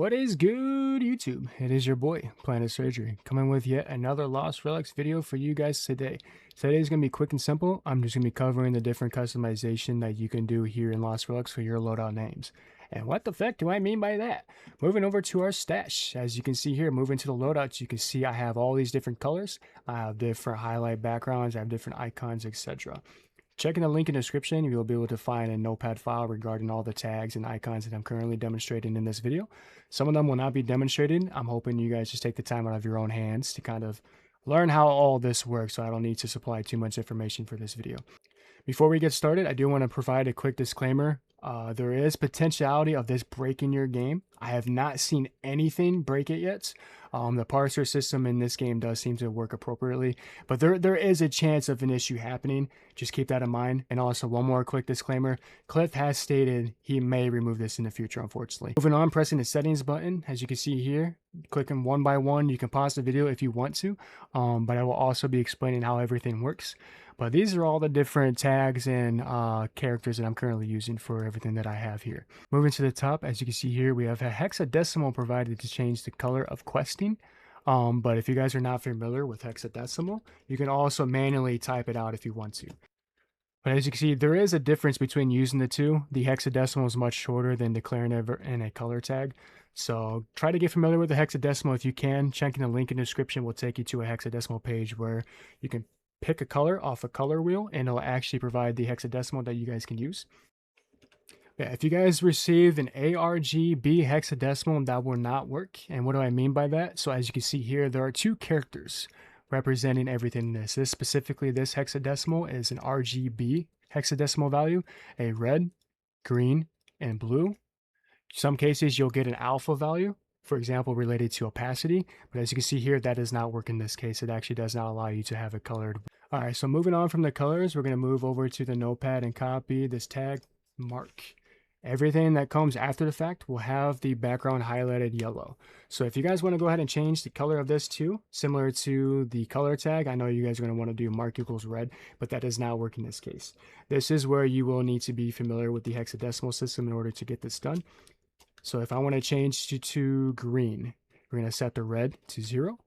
What is good, YouTube? It is your boy, Planet Surgery, coming with yet another Lost Relics video for you guys today. Today's going to be quick and simple. I'm just going to be covering the different customization that you can do here in Lost Relics for your loadout names. And what the fuck do I mean by that? Moving over to our stash. As you can see here, moving to the loadouts, you can see I have all these different colors. I have different highlight backgrounds, I have different icons, etc. Checking the link in the description, you'll be able to find a notepad file regarding all the tags and icons that I'm currently demonstrating in this video. Some of them will not be demonstrated. I'm hoping you guys just take the time out of your own hands to kind of learn how all this works, so I don't need to supply too much information for this video. Before we get started, I do want to provide a quick disclaimer. There is potentiality of this breaking your game. I have not seen anything break it yet. The parser system in this game does seem to work appropriately, but there is a chance of an issue happening. Just keep that in mind. And also, one more quick disclaimer. Cliff has stated he may remove this in the future, unfortunately. Moving on, pressing the settings button, as you can see here, clicking one by one. You can pause the video if you want to, but I will also be explaining how everything works. But these are all the different tags and characters that I'm currently using for everything that I have here. Moving to the top, as you can see here, we have a hexadecimal provided to change the color of questing. But if you guys are not familiar with hexadecimal, you can also manually type it out if you want to. But as you can see, there is a difference between using the two. The hexadecimal is much shorter than declaring it in a color tag. So try to get familiar with the hexadecimal if you can. Checking the link in the description will take you to a hexadecimal page where you can pick a color off a color wheel and it'll actually provide the hexadecimal that you guys can use. Yeah, if you guys received an ARGB hexadecimal, that will not work. And what do I mean by that? So as you can see here, there are two characters representing everything in this. Specifically, this hexadecimal is an RGB hexadecimal value, a red, green, and blue. Some cases you'll get an alpha value, for example, related to opacity. But as you can see here, that does not work in this case. It actually does not allow you to have it colored. All right, so moving on from the colors, we're going to move over to the notepad and copy this tag mark. Everything that comes after the fact will have the background highlighted yellow. So if you guys want to go ahead and change the color of this too, similar to the color tag, I know you guys are going to want to do mark equals red, but that does not work in this case. This is where you will need to be familiar with the hexadecimal system in order to get this done. So if I want to change to green, we're going to set the red to 0.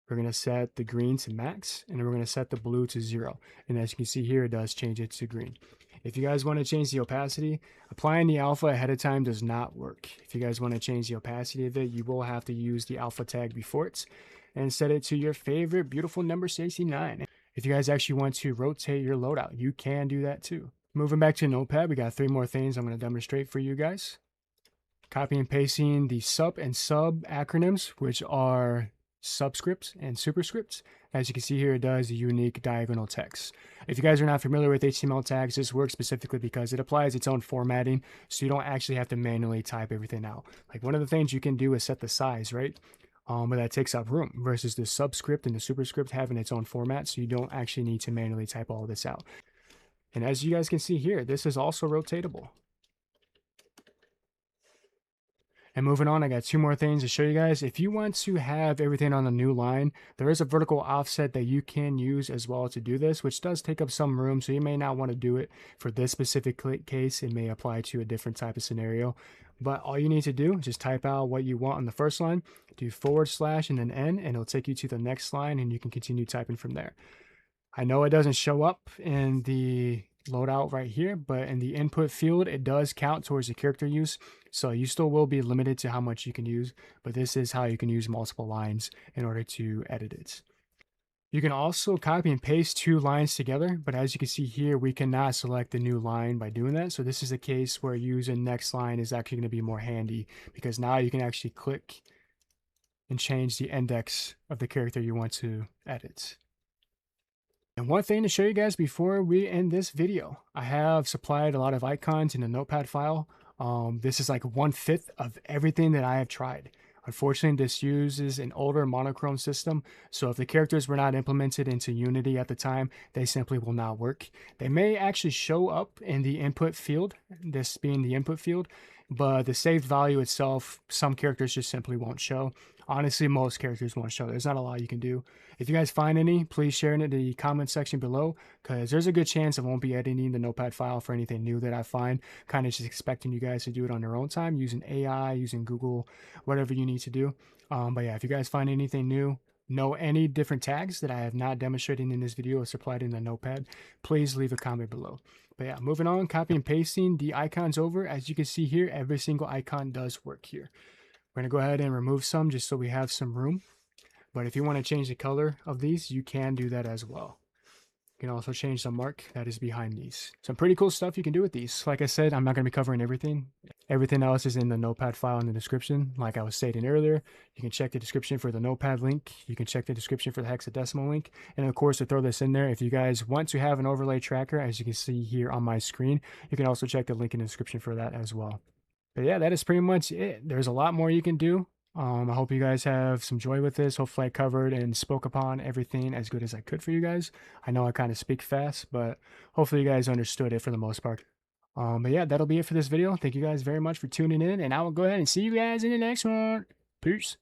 We're going to set the green to max, and then we're going to set the blue to 0. And as you can see here, it does change it to green. If you guys want to change the opacity, applying the alpha ahead of time does not work. If you guys want to change the opacity of it, you will have to use the alpha tag before it and set it to your favorite beautiful number 69. If you guys actually want to rotate your loadout, you can do that too. Moving back to Notepad, we got 3 more things I'm going to demonstrate for you guys. Copy and pasting the sup and sub acronyms, which are subscripts and superscripts. As you can see here, it does unique diagonal text. If you guys are not familiar with HTML tags, this works specifically because it applies its own formatting, so you don't actually have to manually type everything out. Like, one of the things you can do is set the size, right? But that takes up room, versus the subscript and the superscript having its own format, so you don't actually need to manually type all this out. And as you guys can see here, this is also rotatable. And moving on, I got 2 more things to show you guys. If you want to have everything on a new line, there is a vertical offset that you can use as well to do this, which does take up some room, so you may not want to do it for this specific case. It may apply to a different type of scenario. But all you need to do is just type out what you want on the first line, do / and then N, and it'll take you to the next line, and you can continue typing from there. I know it doesn't show up in the loadout right here, but in the input field, it does count towards the character use, so you still will be limited to how much you can use, but this is how you can use multiple lines in order to edit it. You can also copy and paste 2 lines together, but as you can see here, we cannot select the new line by doing that. So this is a case where using next line is actually going to be more handy, because now you can actually click and change the index of the character you want to edit. And one thing to show you guys before we end this video, I have supplied a lot of icons in a notepad file. This is like 1/5 of everything that I have tried. Unfortunately, this uses an older monochrome system, so if the characters were not implemented into Unity at the time, they simply will not work. They may actually show up in the input field, this being the input field, but the saved value itself, some characters just simply won't show. Honestly, most characters won't show. There's not a lot you can do. If you guys find any, please share it in the comment section below, because there's a good chance I won't be editing the notepad file for anything new that I find. Kind of just expecting you guys to do it on your own time, using AI, using Google, whatever you need to do. But yeah, if you guys find anything new, know any different tags that I have not demonstrated in this video or supplied in the notepad, please leave a comment below. But yeah, moving on, copy and pasting the icons over. As you can see here, every single icon does work here. We're going to go ahead and remove some just so we have some room. But if you want to change the color of these, you can do that as well. You can also change the mark that is behind these. Some pretty cool stuff you can do with these. Like I said, I'm not going to be covering everything. Everything else is in the notepad file in the description. Like I was stating earlier, you can check the description for the notepad link. You can check the description for the hexadecimal link. And of course, to throw this in there, if you guys want to have an overlay tracker, as you can see here on my screen, you can also check the link in the description for that as well. But yeah, that is pretty much it. There's a lot more you can do. I hope you guys have some joy with this. Hopefully I covered and spoke upon everything as good as I could for you guys. I know I kind of speak fast, but hopefully you guys understood it for the most part. But yeah, that'll be it for this video. Thank you guys very much for tuning in, and I will go ahead and see you guys in the next one. Peace.